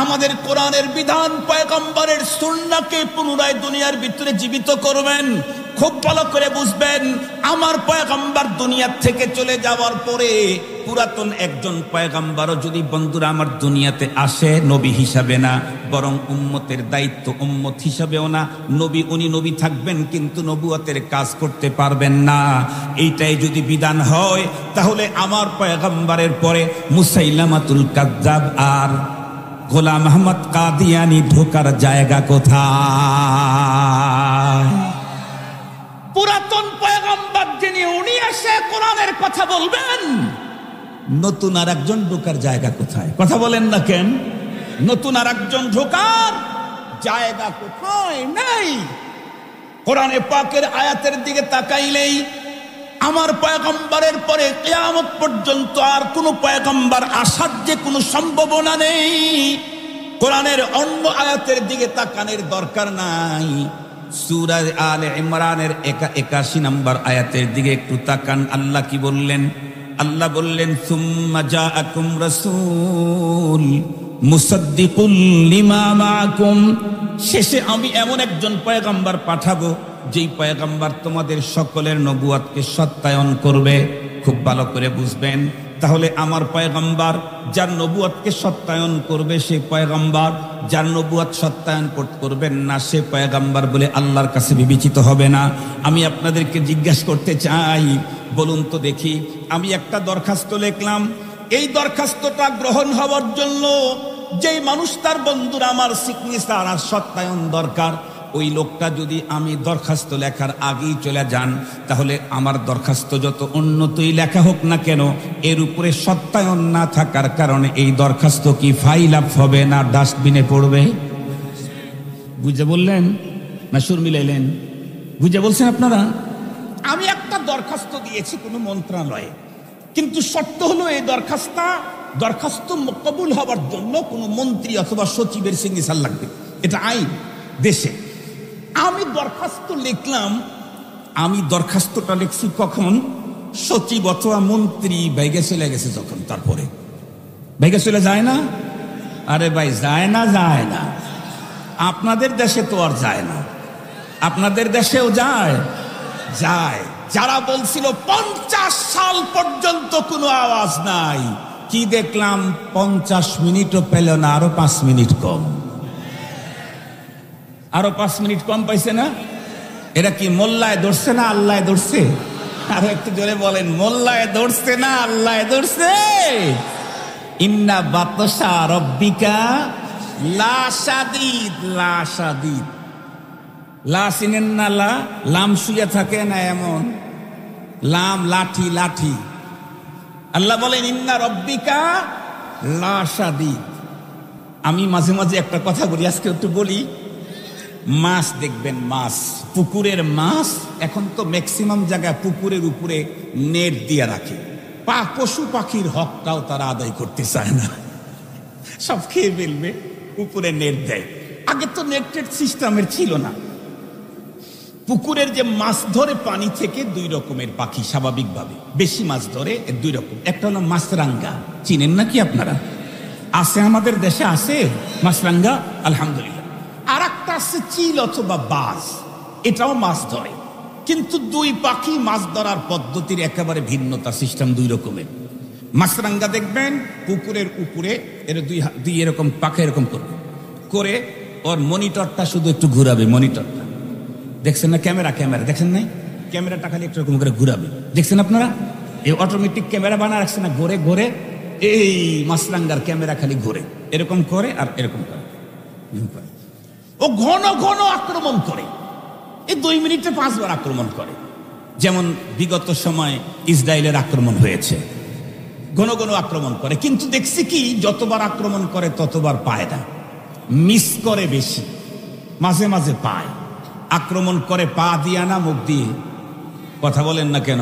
আমাদের কোরআনের বিধান পয়গম্বরের সুন্নাহকে পুনরায় দুনিয়ার ভিতরে জীবিত করবেন। খুব ভালো করে বুঝবেন, আমার পয়গম্বর দুনিয়া থেকে চলে যাওয়ার পরে পুরাতন একজন পয়গম্বরও যদি বন্ধুরা আমার দুনিয়াতে আসে, নবী হিসাবে না বরং উম্মতের দায়িত্ব উম্মত হিসাবেও না, উনি নবী থাকবেন কিন্তু নবুয়তের কাজ করতে পারবেন না। এইটাই যদি বিধান হয়, তাহলে আমার পয়গম্বরের পরে মুসাইলামাতুল কাজ্জাব আর গোলাম আহমদ কাদিয়ানী ঢোকার জায়গা কোথায়? পুরাতন পয়গম্বর যিনি, উনি এসে কোরআনের কথা বলবেন, নতুন আর একজন ঢোকার জায়গা কোথায়? কথা বলেন না কেন? নতুন আর একজন ঢোকার জায়গা কোথায়? নাই। কোরআনে পাকের আয়াতের দিকে তাকাইলেই আমার পয়গম্বরের পরে কিয়ামত পর্যন্ত আর কোন পয়গম্বর আসার যে কোনো সম্ভাবনা নেই। কোরআনের অন্য আয়াতের দিকে তাকানোর দরকার নাই। সূরা আলে ইমরানের 81 নম্বর আয়াতের দিকে একটু তাকান। আল্লাহ কি বললেন? আল্লাহ বললেন সুম্মা জাআকুম রাসূল মুসাদ্দিকুল লিমা মাআকুম। শেষে আমি এমন একজন পয়গম্বর পাঠাবো যেই পয়গম্বর তোমাদের সকলের নবুয়তকে সত্যায়ন করবে। খুব ভালো করে বুঝবেন, তাহলে আমার পয়গম্বর যার নবুয়তকে সত্যায়ন করবে সে পয়গম্বর, যার নবুয়ত সত্যায়ন করবেন না সে পয়গম্বর বলে আল্লাহর কাছে বিবেচিত হবে না। আমি আপনাদেরকে জিজ্ঞাসা করতে চাই, বলুন তো দেখি, আমি একটা দরখাস্ত লিখলাম, এই দরখাস্তটা গ্রহণ হওয়ার জন্য যেই মানুষ তার বন্ধুরা আমার সিগনেচার আর সত্যায়ন দরকার, ওই লোকটা যদি আমি দরখাস্ত লেখার আগেই চলে যান, তাহলে আমার দরখাস্ত যত উন্নতই লেখা হোক না কেন, এর উপরে সত্যায়ন না থাকার কারণে এই দরখাস্ত কি ফাইল আপ হবে না ডাস্টবিনে পড়বে? বুঝে বললেন না সুর মিলাইলেন? বুঝে বলছেন আপনারা? আমি একটা দরখাস্ত দিয়েছি কোনো মন্ত্রণালয়ে, কিন্তু শর্ত হলো এই দরখাস্ত কবুল হওয়ার জন্য কোনো মন্ত্রী অথবা সচিবের সিগনেচার লাগবে। এটা আইন দেশে। আমি দরখাস্ত লিখলাম, আমি দরখাস্তটা লিখছি কখন? সচিব অথবা মন্ত্রী বাইকে চলে গেছে যখন, তারপরে বাইকে চলে যায় না? আরে ভাই যায় না, যায় না। আপনাদের দেশে তো আর যায় না, আপনাদের দেশেও যায়, যায়। যারা বলছিল 50 সাল পর্যন্ত কোনো আওয়াজ নাই, কি দেখলাম 50 মিনিটও পেল না, আরো 5 মিনিট কম, আরো 5 মিনিট কম পাইছে না? এরা কি মোল্লায় ধরছে না আল্লাহ ধরছে? আরো একটু জোরে বলেন, মোল্লায় ধরছে না আল্লাহ ধরছে? ইন্না বাতশা রব্বিকা লাশাদীদ। লাশাদীদ, লা চিনেন না? লা লাম শুয়ে থাকে না এমন, লাম লাঠি, লাঠি। আল্লাহ বলেন ইন্না রব্বিকা লাশাদীদ। আমি মাঝে মাঝে একটা কথা বলি, আজকে একটু বলি। মাছ দেখবেন, মাছ, পুকুরের মাছ এখন তো ম্যাক্সিমাম জায়গায় পুকুরের উপরে নেট দিয়ে রাখে। পশু পাখির হকটাও তারা আদায় করতে চায় না, সব খেয়ে ফেলবে, উপরে নেট দেয়। আগে তো নেটের সিস্টেমের ছিল না। পুকুরের যে মাছ ধরে পানি থেকে 2 রকমের পাখি স্বাভাবিকভাবে বেশি মাছ ধরে, 2 রকম। একটা হলো মাছরাঙ্গা, চিনেন নাকি আপনারা? আছে আমাদের দেশে, আছে মাছরাঙ্গা, আলহামদুলিল্লাহ। আর একটা আছে চিল অথবা বাজ, এটাও মাছ ধরে, কিন্তু 2 পাখি মাছ ধরার পদ্ধতির একেবারে ভিন্নতা, সিস্টেম 2 রকমের। মাছরাঙ্গা দেখবেন পুকুরের উপরে এর 2 এরকম পাখা এরকম করবে, করে ওর মনিটরটা শুধু একটু ঘুরাবে, মনিটরটা দেখছেন না? ক্যামেরা, ক্যামেরা দেখেন নাই? ক্যামেরাটা খালি একটু এরকম করে ঘুরাবে, দেখছেন আপনারা? এই অটোমেটিক ক্যামেরা বানা রাখছে না, ঘুরে ঘুরে এই মাছরাঙ্গার ক্যামেরা খালি ঘুরে, এরকম করে আর এরকম করে। ও ঘন ঘন আক্রমণ করে, এই 2 মিনিটে 5 বার আক্রমণ করে। যেমন বিগত সময় ইসরায়েলের আক্রমণ হয়েছে, ঘন ঘন আক্রমণ করে, কিন্তু দেখছি কি যতবার আক্রমণ করে ততবার পায় না, মিস করে বেশি, মাঝে মাঝে পায়। আক্রমণ করে পা দিয়া না মুখ দিয়ে? কথা বলেন না কেন?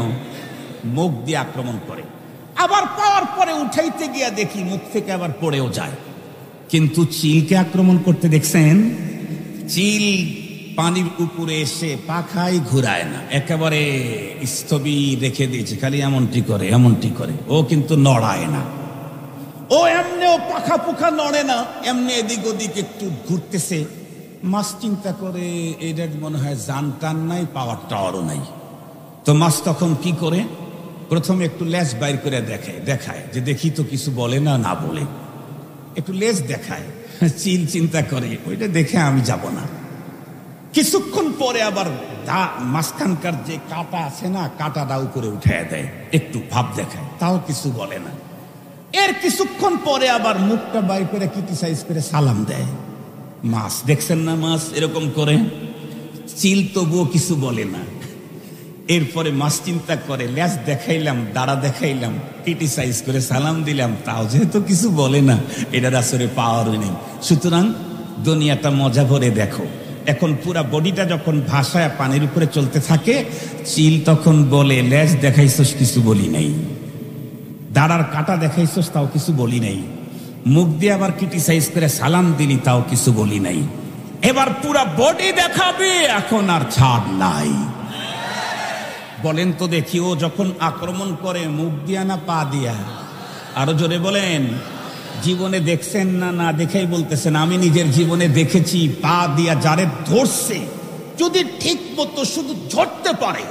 মুখ দিয়ে আক্রমণ করে, আবার পাওয়ার পরে উঠাইতে গিয়া দেখি মুখ থেকে আবার পড়েও যায়। কিন্তু চিলকে আক্রমণ করতে দেখছেন? চিল পানির উপরে এসে পাখাই ঘুরায় না, একেবারে স্থবির রেখে দিয়েছে, খালি এমনটি করে, এমনটি করে, ও কিন্তু নড়ায় না। ও এমনিও পাখা পুখা নড়ে না, এমনি এদিক ওদিক একটু ঘুরতেছে। মাছ চিন্তা করে এটার মনে হয় জান টান নাই, পাওয়ার টাওয়ারও নাই। তো মাছ তখন কি করে? প্রথমে একটু লেজ বাইর করে দেখায় যে দেখি তো কিছু বলে না, না বলে একটু লেজ দেখায়। চিল চিন্তা করে ওইটা দেখে আমি যাব না। কিছুক্ষণ পরে আবার মাঝখানকার যে কাটা আছে না, কাটাটা উপরে উঠায় দেয়, একটু ভাব দেখায়, তাও কিছু বলে না। এর কিছুক্ষণ পরে আবার মুখটা বাইর করে ক্রিটিসাইজ করে সালাম দেয়। মাছ দেখছেন না, মাছ এরকম করে, চিল তবুও কিছু বলে না। এরপরে মাছ চিন্তা করে লেজ দেখাইলাম, দাঁড়া দেখাইলাম, ক্রিটিসাইজ করে সালাম দিলাম, তাও যেহেতু কিছু বলে না, এটার আসলে পাওয়ারও নেই। সুতরাং দুনিয়াটা মজা ভরে দেখো। এখন পুরা বডিটা যখন ভাসায় পানির উপরে চলতে থাকে, চিল তখন বলে লেজ দেখাইছস, কিছু বলি নাই, দাঁড়ার কাটা দেখাইছস, তাও কিছু বলি নাই, মুখ দিয়ে আবার ক্রিটিসাইজ করে সালাম দিলি, তাও কিছু বলি নাই, এবার পুরা বডি দেখাবে, এখন আর ছাড় নাই। বলেন তো দেখি, ও যখন আক্রমণ করে মুখ দিয়া না পা দিয়া? আরো জোরে বলেন। জীবনে দেখছেন না? না দেখাই বলতেছেন। আমি নিজের জীবনে দেখেছি, পা দিয়া যারে ধরছে, যদি ঠিক মতো শুধু ঝরতে পারে,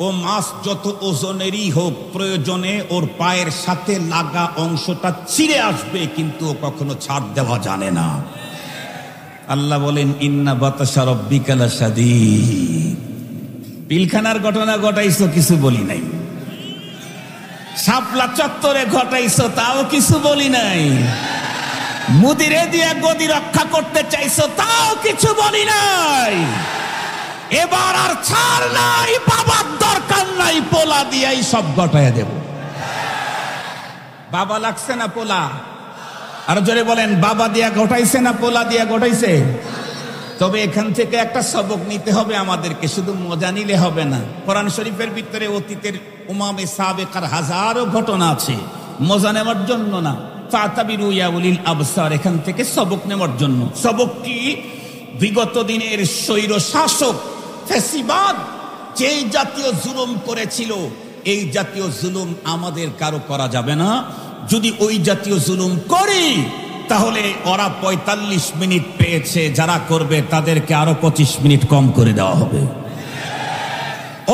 ও মাছ যত ওজনেরই হোক, প্রয়োজনে ওর পায়ের সাথে লাগা অংশটা ছিঁড়ে আসবে, কিন্তু ও কখনো ছাড় দেওয়া জানে না। আল্লাহ বলেন ইন্না বাতাসা রাব্বিকা লাশাদীদ। পিলখানার ঘটনা ঘটাইছো, কিছু বলি নাই। শাপলা চত্বরে ঘটাইছো, তাও কিছু বলি নাই। মুদিরে দিয়া গদি রক্ষা করতে চাইছো, তাও কিছু বলি নাই। এবার আর ছাড় নাই, বাবার দরকার নাই, পোলা দিয়াই সব ঘটাইয়া দেব। বাবা লাগছে না পোলা? আর জোরে বলেন, বাবা দিয়া ঘটাইছে না পোলা দিয়া ঘটাইছে? তবে এখান থেকে একটা সবক নিতে হবে আমাদেরকে, শুধু মজা নিলে হবে না। কোরআন শরীফের ভিতরে অতীতের উমামে সাবেকার হাজারো ঘটনা আছে, মজা নেওয়ার জন্য না। ফাতাবিরু ইয়া উলিল আবসার, এখান থেকে সবক নেওয়ার জন্য। সবক কি? বিগত দিনের স্বৈর শাসক ফ্যাসিবাদ যেই জাতীয় জুলুম করেছিল, এই জাতীয় জুলুম আমাদের কারো করা যাবে না। যদি ওই জাতীয় জুলুম করি তাহলে ওরা ৪৫ মিনিট পেয়েছে, যারা করবে তাদেরকে আরো ২৫ মিনিট কম করে দেওয়া হবে।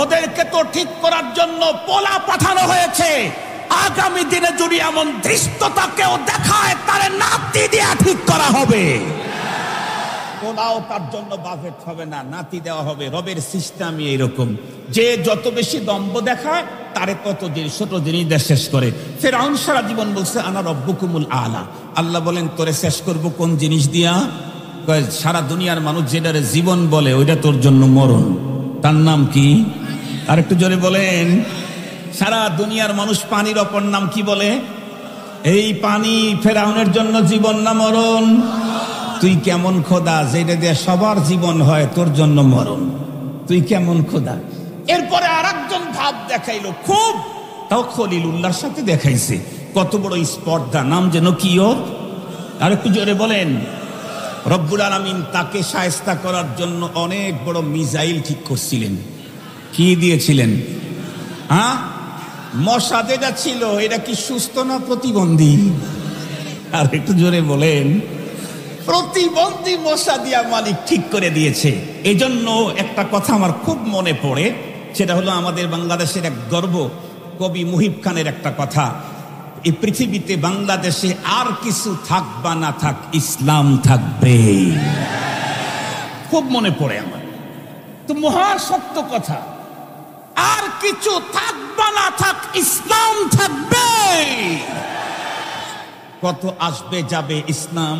ওদেরকে তো ঠিক করার জন্য পোলা পাঠানো হয়েছে, আগামী দিনে যদি এমন ধৃষ্টতা কেউ দেখায় তারে নাতি দিয়া ঠিক করা হবে। পোলাও তার জন্য বাফেট হবে না, নাতি দেওয়া হবে। রবের সিস্টেমই এইরকম, যে যত বেশি দম্ভ দেখায় তারে তত দিন ছোট জিনিস শেষ করে। ফিরআউন সারা জীবন বলছে আনা রব্বুকুমুল আলা। আল্লাহ বলেন তোরে শেষ করব কোন জিনিস দিয়া? সারা দুনিয়ার মানুষ যেটারে জীবন বলে ওইটা তোর জন্য মরণ। তার নাম কি? আর একটু জোরে বলেন। সারা দুনিয়ার মানুষ পানির অপর নাম কি বলে? এই পানি ফিরআউনের জন্য জীবন না মরণ? তুই কেমন খোদা যেটা দিয়ে সবার জীবন হয়, তোর জন্য মরণ? তুই কেমন খোদা? এরপরে আরেকজন ভাব দেখাইলো খুব, তাও খলিলুল্লাহর সাথে দেখাইছে। কত বড় স্পর্ধা! নাম যেন কি ওর? আর একটু জোরে বলেন। রব্বুল আলামিন তাকে শায়েস্তা করার জন্য অনেক বড় মিসাইল ঠিক করছিলেন। কি দিয়েছিলেন? হ্যাঁ, মশা যেটা ছিল এটা কি সুস্থ না প্রতিবন্ধী? আর একটু জোরে বলেন। প্রতিবন্ধী মশা দিয়া মালিক ঠিক করে দিয়েছে। এই জন্য একটা কথা আমার খুব মনে পড়ে, সেটা হলো আমাদের বাংলাদেশের এক গর্ব কবি মুহিব খানের একটা কথা, এই পৃথিবীতে বাংলাদেশে আর কিছু থাক বা না থাক ইসলাম থাকবে। খুব মনে পড়ে আমার, তো মহা সত্য কথা। আর কিছু থাক বা না থাক ইসলাম থাকবে। কত আসবে যাবে ইসলাম।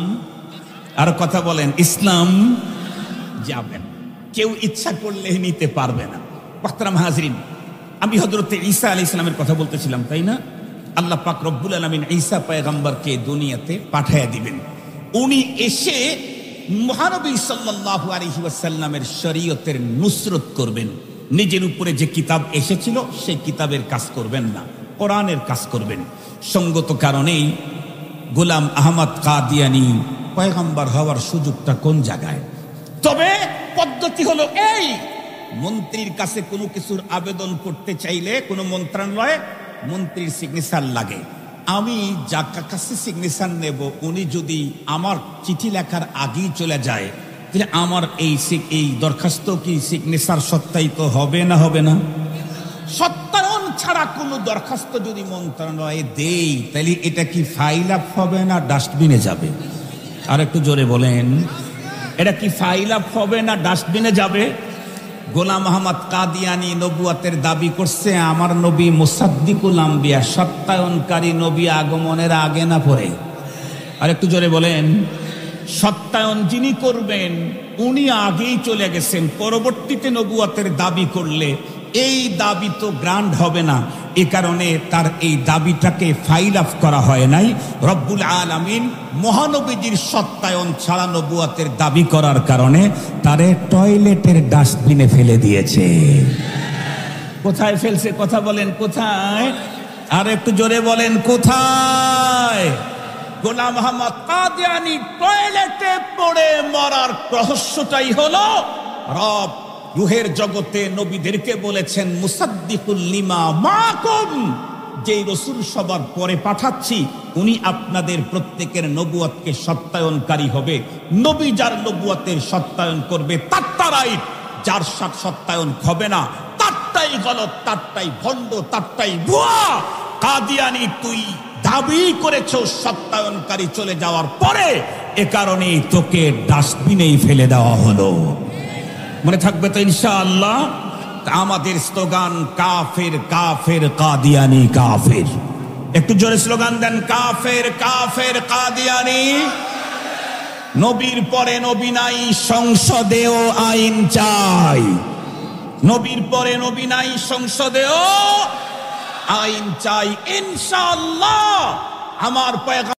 আর কথা বলেন, ইসলাম যাবেন, কেউ ইচ্ছা করলে নিতে পারবে না। মোহতারাম হাজরিন, আমি হযরতে ঈসা আলাইহিস সালামের কথা বলতেছিলাম, তাই না? আল্লাহ পাক রব্বুল আলামিন ঈসা পয়গম্বরকে দুনিয়াতে পাঠাইয়া দিবেন। উনি এসে মহানবী সাল্লাল্লাহু আলাইহি ওয়াসাল্লামের শরীয়তের নুসরত করবেন। নিজের উপরে যে কিতাব এসেছিল সেই কিতাবের কাজ করবেন না, কোরআনের কাজ করবেন। সঙ্গত কারণেই গোলাম আহমদ কাদিয়ানী পয়গম্বর হওয়ার সুযোগটা কোন জায়গায়? তবে পদ্ধতি হলো এই, মন্ত্রীর কাছে কোনো কিছুর আবেদন করতে চাইলে কোনো মন্ত্রণালয়ে মন্ত্রীর সিগনেচার লাগে। আমি যার কাছে সিগনেচার নেব উনি যদি আমার চিঠি লেখার আগেই চলে যায়, তাহলে আমার এই দরখাস্ত কি সিগনেচার সত্যায়িত হবে না হবে না? সত্যায়ন ছাড়া কোনো দরখাস্ত যদি মন্ত্রণালয়ে দেই তাহলে এটা কি ফাইল আপ হবে না ডাস্টবিনে যাবে? আর একটু জোরে বলেন, এটা কি ফাইল আপ হবে না ডাস্টবিনে যাবে? গোলাম আহমদ কাদিয়ানী নবুয়াতের দাবি করছে, আমার নবী মুসাদ্দিকুল আম্বিয়া, সত্যায়নকারী নবী আগমনের আগে না পরে? আর একটু জোরে বলেন। সত্যায়ন যিনি করবেন উনি আগেই চলে গেছেন, পরবর্তীতে নবুয়াতের দাবি করলে এই দাবি তো গ্রান্ট হবে না। এ কারণে তার এই দাবিটাকে ফাইল আপ করা হয় নাই। রব্বুল আলামিন মহানবীজির সত্যায়ন ছাড়া নবুয়াতের দাবি করার কারণে তারে টয়লেটের ডাস্টবিনে ফেলে দিয়েছে। কোথায় ফেলছে? কথা বলেন কোথায়? আর একটু জোরে বলেন কোথায়? গোলাম আহমদ কাদিয়ানী টয়লেটে পড়ে মরার রহস্যটাই হলো রব রুহের জগতে নবীদেরকে বলেছেন মুসাদ্দিকুল লিমা মাকুম, যেই রাসূল সবার পরে পাঠাচ্ছি উনি আপনাদের প্রত্যেকের নবুয়তকে সত্যায়নকারী হবে। নবী যার নবুয়তের সত্যায়ন করবে তারটা রাইট, যার সত্যায়ন হবে না তারটাই গলত, তারটাই ভণ্ড, তারটাই ভুয়া। কাদিয়ানী তুই দাবি করেছ সত্যায়নকারী চলে যাওয়ার পরে, এ কারণেই তোকে ডাস্টবিনেই ফেলে দেওয়া হলো। মনে থাকবে তো ইনশাআল্লাহ? আমাদের স্লোগান কাফের কাফের কাদিয়ানী কাফের। একটু জোরে স্লোগান দেন, কাফের কাফের কাদিয়ানী। নবীর পরে নবী নাই, সংসদেও আইন চাই। নবীর পরে নবী নাই, সংসদেও আইন চাই ইনশাআল্লাহ। আমার পয়গম্বর